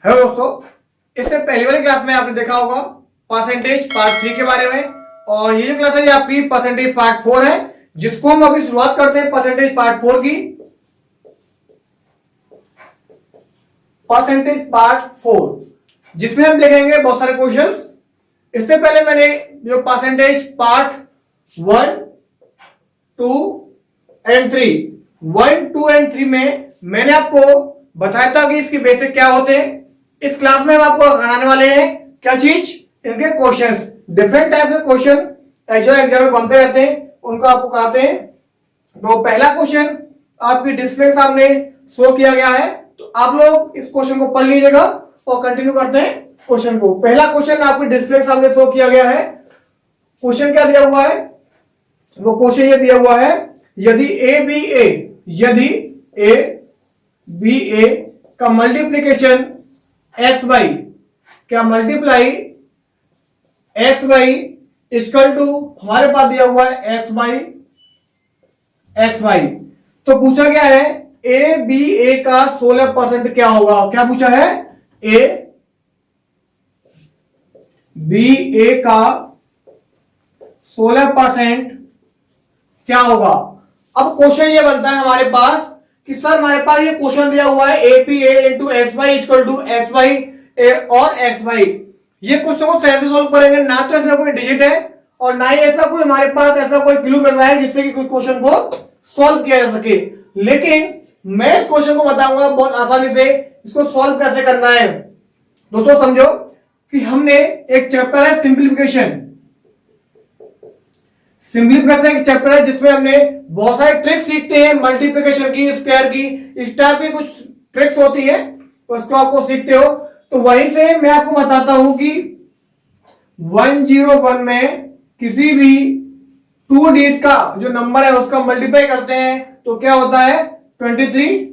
Hello दोस्तों, इससे पहले वाली क्लास में आपने देखा होगा परसेंटेज पार्ट 3 के बारे में। और ये जो क्लास है ये आपकी परसेंटेज पार्ट 4 है, जिसको हम अभी शुरुआत करते हैं परसेंटेज पार्ट 4 की। परसेंटेज पार्ट 4 जिसमें हम देखेंगे बहुत सारे क्वेश्चंस। इससे पहले मैंने जो परसेंटेज पार्ट 1, 2 एंड 3 में मैंने आपको बताया था कि इसके बेसिक क्या होते हैं। इस क्लास में हम आपको कराने वाले हैं क्या चीज, इनके क्वेश्चंस। डिफरेंट टाइप के क्वेश्चन जो एग्जाम में बनते रहते हैं उनको आपको कराते हैं। तो पहला क्वेश्चन आपकी डिस्प्ले के सामने शो किया गया है, तो आप लोग इस क्वेश्चन को पढ़ लीजिएगा और कंटिन्यू करते हैं क्वेश्चन को। पहला क्वेश्चन आपकी डिस्प्ले के सामने शो किया गया है। क्वेश्चन क्या दिया हुआ है, वो क्वेश्चन ये दिया हुआ है, यदि ए बी ए का मल्टीप्लीकेशन एक्स वाई, क्या multiply x y equal to, हमारे पास दिया हुआ है एक्स वाई। तो पूछा गया है ए बी ए का 16% क्या होगा। क्या पूछा है, ए बी ए का 16% क्या होगा। अब क्वेश्चन ये बनता है हमारे पास कि सर हमारे पास ये क्वेश्चन दिया हुआ है A P A into x y equal to x y और एक्स वाई। ये क्वेश्चन को कैसे सोल्व करेंगे, ना तो इसमें कोई डिजिट है और ना ही ऐसा कोई हमारे पास ऐसा कोई क्लू मिल रहा है जिससे कि कोई क्वेश्चन को सॉल्व किया जा सके। लेकिन मैं इस क्वेश्चन को बताऊंगा बहुत आसानी से इसको सॉल्व कैसे करना है। दोस्तों समझो कि हमने एक चैप्टर है सिंप्लीफिकेशन एक चैप्टर है जिसमें हमने बहुत सारे ट्रिक्स सीखते हैं, मल्टीप्लिकेशन की, स्क्वायर की, इस टाइप की कुछ ट्रिक्स होती है, उसको आपको सीखते हो। तो वहीं से मैं आपको बताता हूं कि 101 में किसी भी 2 डिजिट का जो नंबर है उसका मल्टीप्लाई करते हैं तो क्या होता है 23।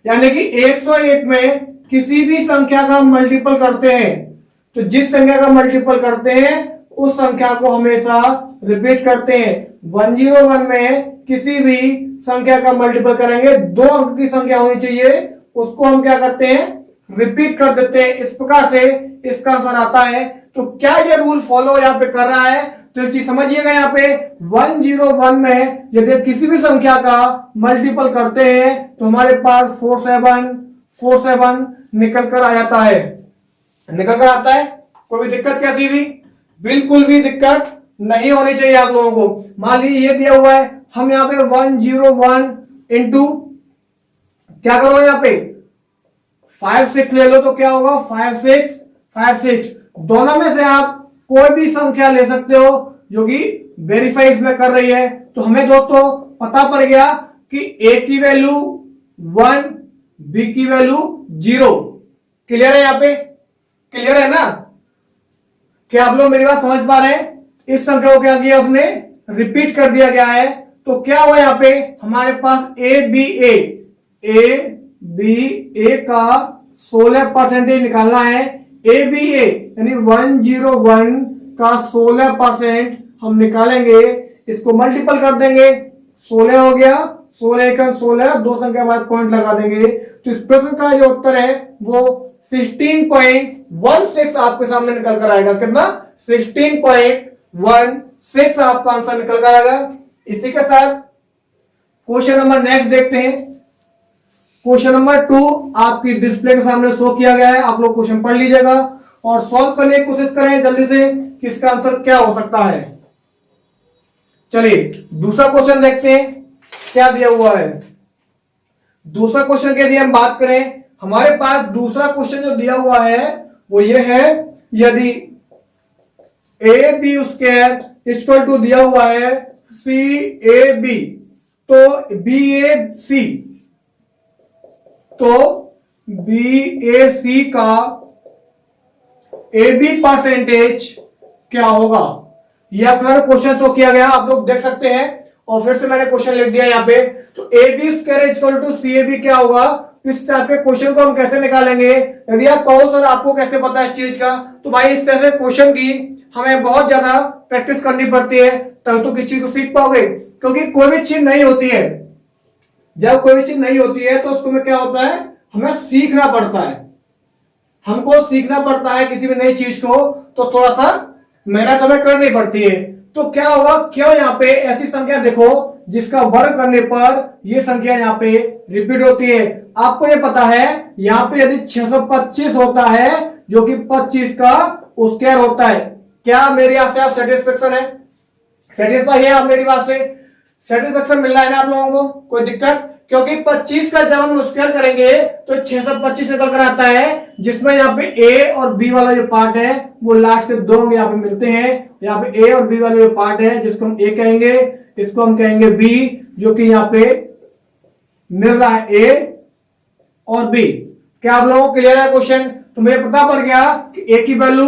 यानी कि 101 में किसी भी संख्या का मल्टीपल करते हैं तो जिस संख्या का मल्टीपल करते हैं उस संख्या को हमेशा रिपीट करते हैं। 101 में किसी भी संख्या का मल्टीपल करेंगे, 2 अंक की संख्या होनी चाहिए, उसको हम क्या करते हैं, रिपीट कर देते हैं। इस प्रकार से इसका आंसर आता है। तो क्या ये रूल फॉलो यहाँ पे कर रहा है, तो एक चीज समझिएगा, यहाँ पे 101 में यदि किसी भी संख्या का मल्टीपल करते हैं तो हमारे पास 47 निकल कर आ जाता है। कोई भी दिक्कत कैसी भी, बिल्कुल भी दिक्कत नहीं होनी चाहिए आप लोगों को। मान लीजिए ये दिया हुआ है, हम यहाँ पे 101 इंटू क्या करो, यहाँ पे 56 ले लो तो क्या होगा 56। दोनों में से आप कोई भी संख्या ले सकते हो जो कि वेरीफाई इसमें कर रही है। तो हमें दोस्तों पता पड़ गया कि ए की वैल्यू 1, बी की वैल्यू 0। क्लियर है, यहाँ पे क्लियर है ना। क्या आप लोग मेरी बात समझ पा रहे हैं। इस संख्या को क्या किया उसने, रिपीट कर दिया गया है। तो क्या हुआ यहाँ पे हमारे पास ए बी ए का 16% निकालना है। ए बी ए यानी 101 का 16% हम निकालेंगे, इसको मल्टीपल कर देंगे, 16 हो गया, 16 2 संख्या बाद पॉइंट लगा देंगे। तो इस प्रश्न का जो उत्तर है वो 16.16 आपके सामने निकल कर आएगा। कितना, 16.16 आपका आंसर निकल कर आएगा। इसी के साथ क्वेश्चन नंबर नेक्स्ट देखते हैं। क्वेश्चन नंबर 2 आपकी डिस्प्ले के सामने शो किया गया है। आप लोग क्वेश्चन पढ़ लीजिएगा और सॉल्व करने की कोशिश करें जल्दी से कि इसका आंसर क्या हो सकता है। चलिए दूसरा क्वेश्चन देखते हैं क्या दिया हुआ है। दूसरा क्वेश्चन के लिए हम बात करें, हमारे पास दूसरा क्वेश्चन जो दिया हुआ है वो ये है, यदि A B square equal to दिया हुआ है सी ए बी, तो बी ए सी का ए बी परसेंटेज क्या होगा। यह अगर क्वेश्चन शो किया गया आप लोग देख सकते हैं और फिर से मैंने क्वेश्चन लिख दिया यहाँ पे। तो A B square equal to C A B क्या होगा। इस टाइप के क्वेश्चन को हम कैसे निकालेंगे। यदि आप कहो सर आपको कैसे पता है इस चीज का, तो भाई इस तरह से क्वेश्चन की हमें बहुत ज्यादा प्रैक्टिस करनी पड़ती है तब तो किसी चीज को सीख पाओगे। क्योंकि कोई भी चीज नहीं होती है, जब कोई भी चीज नहीं होती है तो उसको में क्या होता है, हमें सीखना पड़ता है, हमको सीखना पड़ता है किसी भी नई चीज को, तो थोड़ा सा मेहनत हमें करनी पड़ती है। तो क्या होगा, क्यों यहाँ पे ऐसी संख्या देखो जिसका वर्ग करने पर ये संख्या यहाँ पे रिपीट होती है। आपको ये पता है यहाँ पे यदि 625 होता है जो कि 25 का स्क्वायर होता है, क्या मेरे यहां से आप सेटिस्फेक्शन है, सेटिस्फाई है आप मेरी बात से, सेटिस्फेक्शन मिल रहा है ना आप लोगों को, कोई दिक्कत? क्योंकि 25 का जब हम स्क्वायर करेंगे तो 625 निकल कर आता है, जिसमें यहाँ पे ए और बी वाला जो पार्ट है वो लास्ट के दो अंक यहाँ पे मिलते हैं। यहाँ पे ए और बी वाला जो पार्ट है जिसको हम ए कहेंगे, इसको हम कहेंगे बी, जो कि यहाँ पे मिल रहा है ए और बी। क्या आप लोगों को क्लियर है क्वेश्चन? तो मुझे पता पड़ गया कि ए की वैल्यू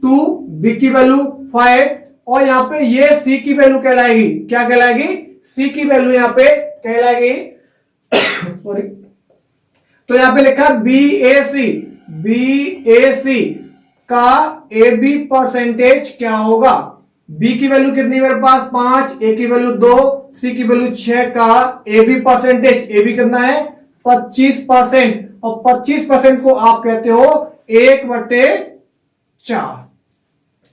2, बी की वैल्यू 5 और यहाँ पे ये सी की वैल्यू कहलाएगी, क्या कहलाएगी? सी की वैल्यू यहाँ पे कहलाएगी सॉरी। तो यहाँ पे लिखा BAC, BAC का AB परसेंटेज क्या होगा? B की वैल्यू कितनी मेरे पास 5, A की वैल्यू 2, C की वैल्यू 6 का AB परसेंटेज, AB कितना है 25%, और 25% को आप कहते हो 1/4।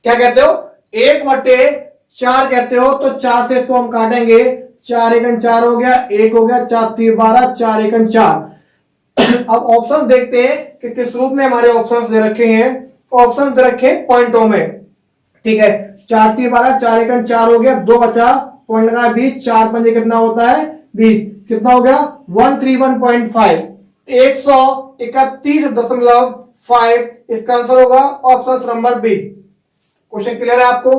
क्या कहते हो? 1/4 कहते हो। तो 4 से इसको हम काटेंगे, 4 एकन 4 हो गया, 1 हो गया, 4 3 12, 4 एकन 4। अब ऑप्शन देखते हैं कि किस रूप में हमारे ऑप्शंस दे रखे हैं। ऑप्शन दे रखे हैं पॉइंटों में, ठीक है। 4 3 12, 4 एकन 4 हो गया, 2 बचा, पॉइंट लगा 20, 4 पंजे कितना होता है 20, कितना हो गया 131.5, 131.5। इसका आंसर होगा option number B. Question clear है आपको?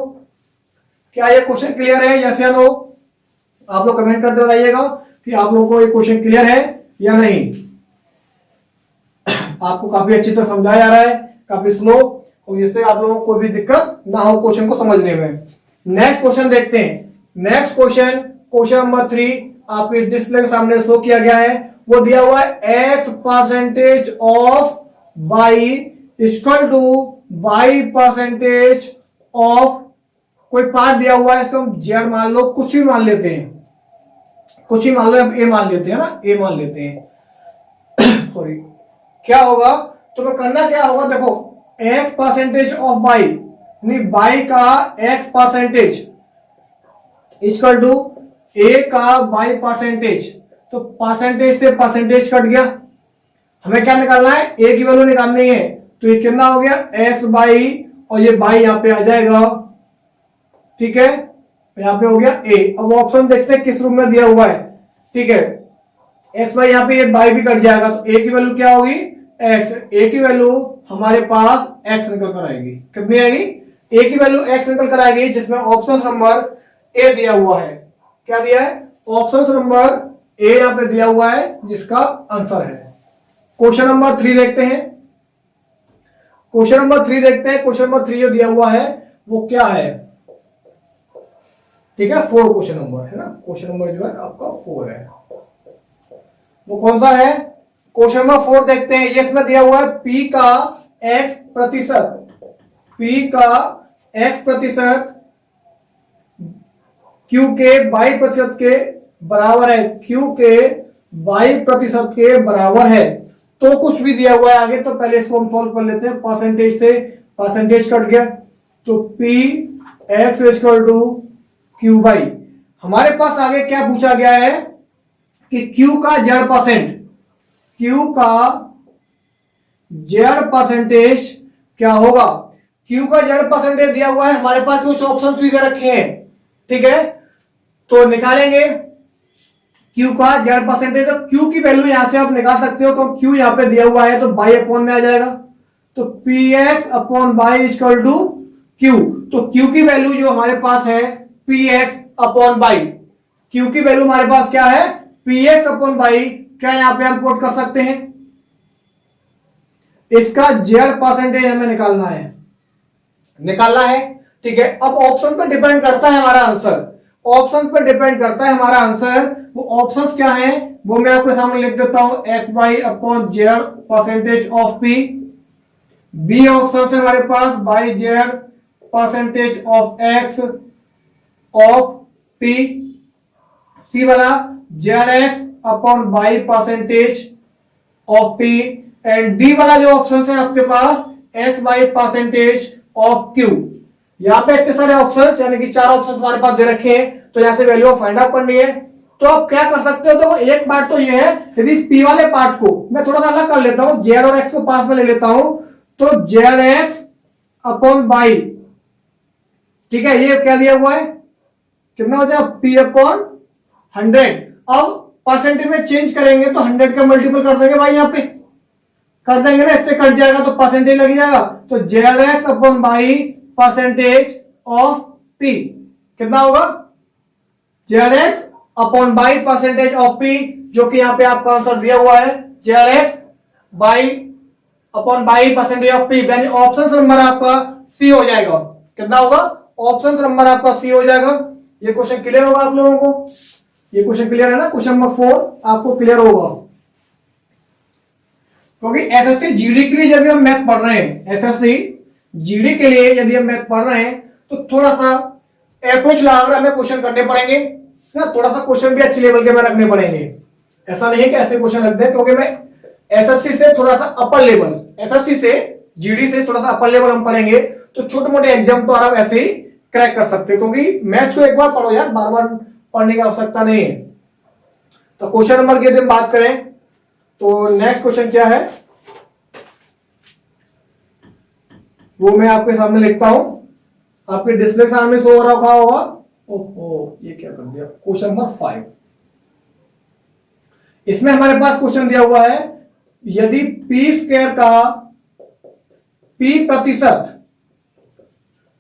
क्या ये क्वेश्चन क्लियर है, यस या नो? आप लोग कमेंट करते बताइएगा कि आप लोगों को ये क्वेश्चन क्लियर है या नहीं। आपको काफी अच्छी तरह समझाया जा रहा है, काफी स्लो, और जिससे आप लोगों को कोई भी दिक्कत ना हो क्वेश्चन को समझने में। नेक्स्ट क्वेश्चन देखते हैं। नेक्स्ट क्वेश्चन, क्वेश्चन नंबर 3 आपके डिस्प्ले के सामने शो किया गया है। वो दिया हुआ है x percentage of y equal to y percentage of, कोई पार्ट दिया हुआ है, इसको हम z मान लो, कुछ भी मान लेते हैं, कुछ ही मान लो, अब a मान लेते हैं ना, a मान लेते हैं सॉरी। क्या होगा, तो मैं करना क्या होगा, देखो x परसेंटेज ऑफ y, यानी y का x percentage equal to a का y परसेंटेज। तो परसेंटेज से परसेंटेज कट गया, हमें क्या निकालना है, a की वैल्यू निकालनी है। तो ये कितना हो गया x बाई, और ये बाई यहां पे आ जाएगा, ठीक है, यहां पे हो गया a। अब ऑप्शन देखते हैं किस रूप में दिया हुआ है, ठीक है। x बाई, यहां पे ये बाई भी कट जाएगा, तो a की वैल्यू क्या होगी x, a की वैल्यू हमारे पास x निकल कर आएगी, कितनी आएगी, a की वैल्यू x निकल कर आएगी, जिसमें ऑप्शन नंबर a दिया हुआ है। क्या दिया है, ऑप्शन नंबर a यहां पे दिया हुआ है, जिसका आंसर है। क्वेश्चन नंबर 3 देखते हैं। क्वेश्चन नंबर 3 देखते हैं। क्वेश्चन नंबर 3 जो दिया हुआ है वो क्या है, ठीक है, 4 क्वेश्चन नंबर है ना, क्वेश्चन नंबर जो है आपका 4 है। वो कौन सा है, क्वेश्चन नंबर 4 देखते हैं। ये इसमें दिया हुआ है p का x प्रतिशत, p का x प्रतिशत q के y प्रतिशत के बराबर है, q के y प्रतिशत के बराबर है। तो कुछ भी दिया हुआ है आगे, तो पहले इसको हम सॉल्व कर लेते हैं। परसेंटेज से परसेंटेज कट गया, तो p x equal to q y, हमारे पास आगे क्या पूछा गया है कि q का z%, q का z% क्या होगा। q का z% दिया हुआ है, हमारे पास कुछ ऑप्शन भी दे रखे हैं, ठीक है। तो निकालेंगे q का z%, तो q की वैल्यू यहां से आप निकाल सकते हो, तो q यहां पे दिया हुआ है तो बाई अपॉन में आ जाएगा, तो px upon y equal to q। तो q की वैल्यू जो हमारे पास है px अपॉन बाई, q की वैल्यू हमारे पास क्या है px अपॉन बाई, क्या यहां पे हम कोट कर सकते हैं, इसका z% हमें निकालना है, ठीक है। अब ऑप्शन पर डिपेंड करता है हमारा आंसर, ऑप्शन पर डिपेंड करता है हमारा आंसर। वो ऑप्शंस क्या हैं वो मैं आपके सामने लिख देता हूं, X by upon Z percentage of P. B option है हमारे पास by Z percentage of X of P. C वाला Z X upon by percentage of P, and D वाला जो ऑप्शन है आपके पास X by percentage of Q. यहाँ पे इतने सारे ऑप्शंस यानी कि 4 ऑप्शंस हमारे पास दे रखे हैं, तो यहाँ से वैल्यू फाइंड आउट करनी है। तो आप क्या कर सकते हो, तो एक बात तो ये है, यदि पी वाले पार्ट को मैं थोड़ा सा अलग कर लेता हूं, जेड और एक्स को पास में ले लेता हूं, तो जेड एक्स अपॉन बाई, ठीक है, ये क्या दिया हुआ है, कितना हो जाएगा पी अपॉन 100। अब परसेंटेज में चेंज करेंगे तो 100 का मल्टीपल कर देंगे भाई, यहां पे कर देंगे ना, इससे कट जाएगा तो परसेंटेज लग जाएगा, तो Z X upon by percentage of P कितना होगा, Z X upon by percentage of P, जो कि यहां पे आपका आंसर दिया हुआ है Z x by upon by percentage of P, यानी ऑप्शन नंबर आपका सी हो जाएगा। कितना होगा, ऑप्शन नंबर आपका सी हो जाएगा। ये क्वेश्चन क्लियर होगा आप लोगों को, ये क्वेश्चन क्लियर है ना, क्वेश्चन नंबर 4 आपको क्लियर होगा। क्योंकि एसएससी जीडी के लिए जब हम मैथ पढ़ रहे हैं, एसएससी जीडी के लिए यदि हम मैथ पढ़ रहे हैं, तो थोड़ा सा अप्रोच लगाकर हमें क्वेश्चन करने पड़ेंगे ना, थोड़ा सा क्वेश्चन भी अच्छे लेवल के में रखने पड़ेंगे। ऐसा नहीं है कि ऐसे क्वेश्चन रख दे, क्योंकि मैं एसएससी से थोड़ा सा अपर लेवल, एसएससी से जीडी से थोड़ा सा अपर लेवल हम पढ़ेंगे, तो छोटे मोटे एग्जाम तो आप ऐसे ही क्रैक कर सकते हो, क्योंकि मैथ को एक बार पढ़ो यार, बार बार पढ़ने की आवश्यकता नहीं है। तो क्वेश्चन नंबर की यदि हम बात करें, तो नेक्स्ट क्वेश्चन क्या है वो मैं आपके सामने लिखता हूं, आपके डिस्प्ले सामने शो हो रखा होगा। ओहो, ये क्या कर दिया, क्वेश्चन नंबर 5। इसमें हमारे पास क्वेश्चन दिया हुआ है, यदि पी स्क्वायर का पी प्रतिशत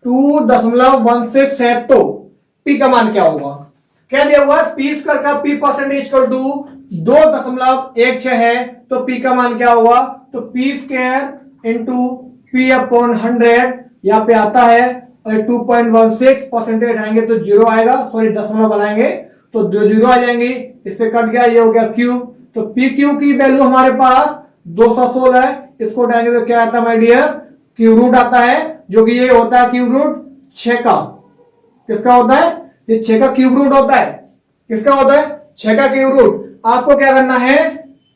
2.16 है तो पी का मान क्या होगा। क्या दिया हुआ है, पी स्क्वायर का पी परसेंटेज इक्वल टू 2.16 है, तो पी का मान क्या होगा, तो P square into P upon 100 यहां पे आता है, और 2.16 परसेंटेज आएंगे तो 0 आएगा, सॉरी दशमलव बनाएंगे तो 2 0 आ जाएंगे, इससे कट गया, ये हो गया क्यू। तो पी क्यू की वैल्यू हमारे पास 216 है, इसको उठाएंगे तो क्या आता है माय डियर, क्यूब रूट आता है, जो कि ये होता है क्यूब रूट 6 का, किसका होता है, ये 6 का क्यूब रूट होता है, किसका होता है 6 का क्यूब रूट। आपको क्या करना है,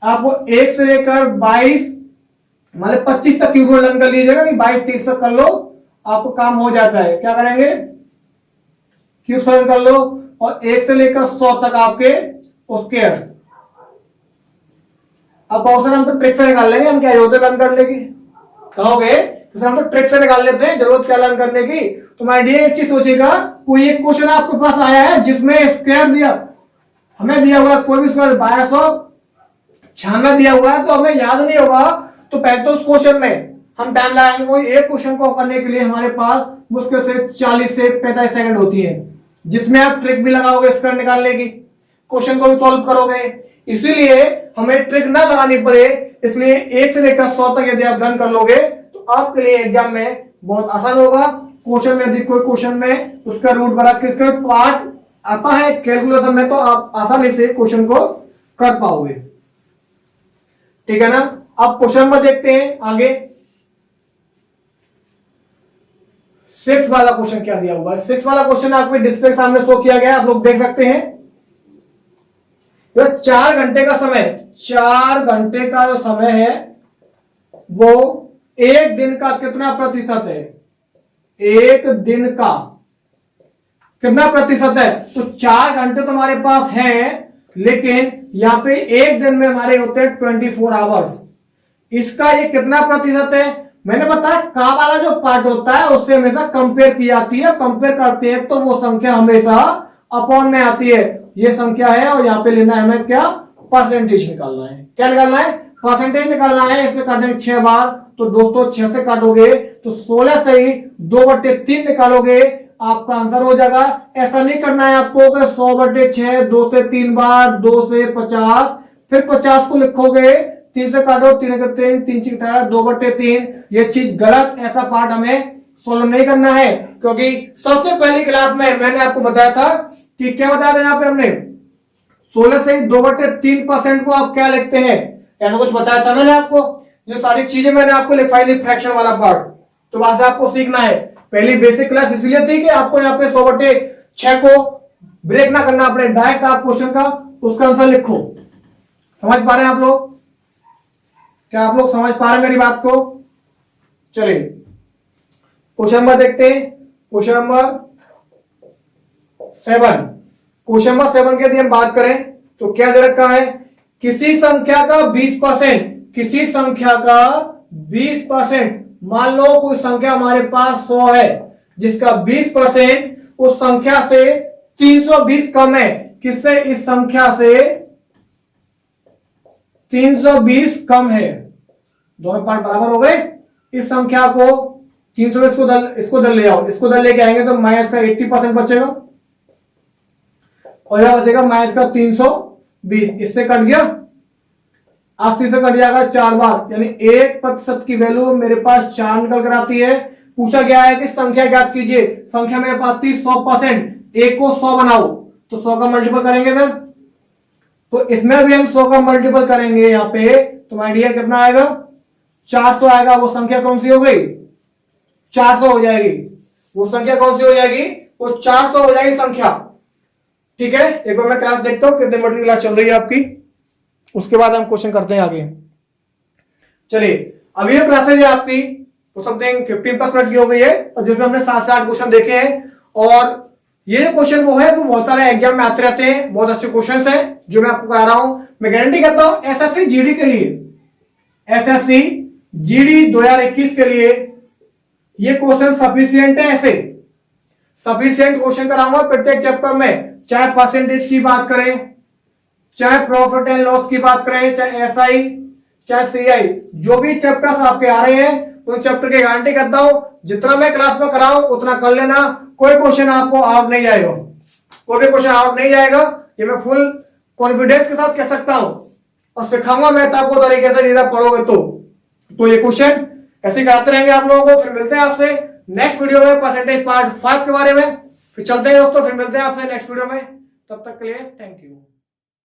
आपको 1 से लेकर 22 मतलब 25 तक क्यूब रूट लर्न कर लीजिएगा, नहीं 22-30 तक कर लो, आपको काम हो जाता है। क्या करेंगे, क्यूब लर्न कर लो, और 1 से लेकर 100 तक आपके स्क्वायर। अब बहुत सारे हम तो ट्रिक से निकाल लेंगे, हम क्या होते लर्न कर लेंगे, कहोगे तो हम तो ट्रिक से निकाल लेते हैं, जरूरत क्या लर्न करने की। तो मैं आइडिया एक चीज सोचेगा, कोई एक क्वेश्चन आपके पास आया है जिसमें स्क्वायर दिया, हमें दिया हुआ कोई भी स्क्वायर 1296 दिया हुआ है, तो हमें याद नहीं होगा, तो पहले तो उस क्वेश्चन में हम टाइम लगाएंगे, कोई एक क्वेश्चन को करने के लिए हमारे पास मुश्किल से 40 से 45 सेकंड होती है, जिसमें आप ट्रिक भी लगाओगे स्क्वायर निकालने की, क्वेश्चन को भी सॉल्व करोगे। इसीलिए हमें ट्रिक ना लगानी पड़े, इसलिए 1 से लेकर 100 तक यदि आप लर्न कर लोगे तो आपके लिए एग्जाम में बहुत आसान होगा। क्वेश्चन में यदि कोई क्वेश्चन में उसका रूट बड़ा किसका पार्ट आता है कैलकुलेशन में, तो आप आसानी से क्वेश्चन को कर पाओगे, ठीक है ना। अब क्वेश्चन नंबर देखते हैं आगे, 6 वाला क्वेश्चन क्या दिया हुआ है। 6 वाला क्वेश्चन आपके डिस्प्ले सामने शो किया गया है, आप लोग देख सकते हैं। तो 4 घंटे का समय, 4 घंटे का जो समय है वो एक दिन का कितना प्रतिशत है, एक दिन का कितना प्रतिशत है। तो 4 घंटे तो हमारे पास हैं, लेकिन यहां पे एक दिन में हमारे होते हैं 24 आवर्स। इसका ये कितना प्रतिशत है, मैंने बताया का वाला जो पार्ट होता है उससे हमेशा कंपेयर की जाती है, कंपेयर करते हैं तो वो संख्या हमेशा अपॉन में आती है, ये संख्या है, और यहां पे लेना है हमें क्या, परसेंटेज निकालना है। क्या निकालना है, परसेंटेज निकालना है। इससे काटेंगे 6 बार, तो दोस्तों 6 से काटोगे तो 16 से ही 2/3 निकालोगे, आपका आंसर हो जाएगा। ऐसा नहीं करना है आपको कि 100/6 2 से 3 बार, 2 से 50, फिर 50 को लिखोगे, 3 से काटो, 3 के 3, 3 से 2/3, ये चीज गलत, ऐसा पार्ट हमें सोल्व नहीं करना है। क्योंकि सबसे पहली क्लास में मैंने आपको बताया था कि क्या बताया था, यहां पे हमने 16 से 2/3% को आप क्या लिखते हैं, ऐसा कुछ बताया था मैंने आपको। जो सारी चीजें मैंने आपको लिखाई थी फ्रैक्शन वाला पार्ट, तो वहां से आपको सीखना है। पहली बेसिक क्लास इसलिए थी कि आपको यहाँ पे 100/6 को ब्रेक ना करना पड़े, डायरेक्ट आप क्वेश्चन का उसका आंसर लिखो। समझ पा रहे हैं आप लोग, क्या आप लोग समझ पा रहे हैं मेरी बात को? चलिए क्वेश्चन नंबर देखते हैं। Question number 7। क्वेश्चन नंबर 7 की यदि हम बात करें तो क्या दे रखा है? किसी संख्या का 20%, किसी संख्या का 20%, मान लो कोई संख्या हमारे पास 100 है जिसका 20% उस संख्या से 320 कम है। किससे? इस संख्या से 320 कम है। दोनों पार्ट बराबर हो गए। इस संख्या को 320 को इसको दल ले आओ, इसको दल लेके आएंगे तो माइनस का 80% बचेगा और यह बचेगा माइनस का 320। इससे कट गया, 80 से कट जाएगा 4 बार, यानी 1% की वैल्यू मेरे पास 4 निकल कर आती है। पूछा गया है कि संख्या ज्ञात कीजिए। संख्या मेरे पास थी 100%, एक को 100 बनाओ तो 100 का मल्टीपल करेंगे सर, तो इसमें भी हम 100 का मल्टीपल करेंगे। यहां पे तो आइडिया कितना आएगा? 400 आएगा। वो संख्या कौन सी हो गई? 400 हो जाएगी। वो संख्या कौन सी हो जाएगी? वो 400 हो जाएगी संख्या। ठीक है, एक बार मैं क्लास देखता हूं कितने मिनट की क्लास चल रही है आपकी, उसके बाद हम क्वेश्चन करते हैं आगे। चलिए अभी जो क्लासेज है आपकी वो समथिंग 15+ मिनट की हो गई है और जिसमें हमने 7 से 8 क्वेश्चन देखे हैं। और ये क्वेश्चन वो है वो बहुत सारे एग्जाम में आते रहते हैं, बहुत अच्छे क्वेश्चन है जो मैं आपको करा रहा हूं। मैं गारंटी करता हूं एसएससी जीडी के लिए, एसएससी जीडी 2021 के लिए ये क्वेश्चन सफिशिएंट है। ऐसे सफिशिएंट क्वेश्चन कराऊंगा प्रत्येक चैप्टर में, चाहे परसेंटेज की बात करें, चाहे प्रॉफिट एंड लॉस की बात करें, चाहे एसआई, चाहे सीआई, जो भी चैप्टर्स आपके आ रहे हैं उन चैप्टर की गारंटी करता हूं जितना मैं क्लास में कराऊं उतना कर लेना। कोई क्वेश्चन आपको आउट नहीं जाएगा, कोई भी क्वेश्चन आउट नहीं जाएगा, ये मैं फुल कॉन्फिडेंस के साथ कह सकता हूं। और सिखाऊंगा मैं आपको तरीके से, यदि पढ़ोगे तो ये क्वेश्चन ऐसे कराते रहेंगे आप लोगों को। फिर मिलते हैं आपसे नेक्स्ट वीडियो में परसेंटेज पार्ट 5 के बारे में। फिर चलते हैं दोस्तों, फिर मिलते हैं आपसे नेक्स्ट वीडियो में। तब तक के लिए थैंक यू।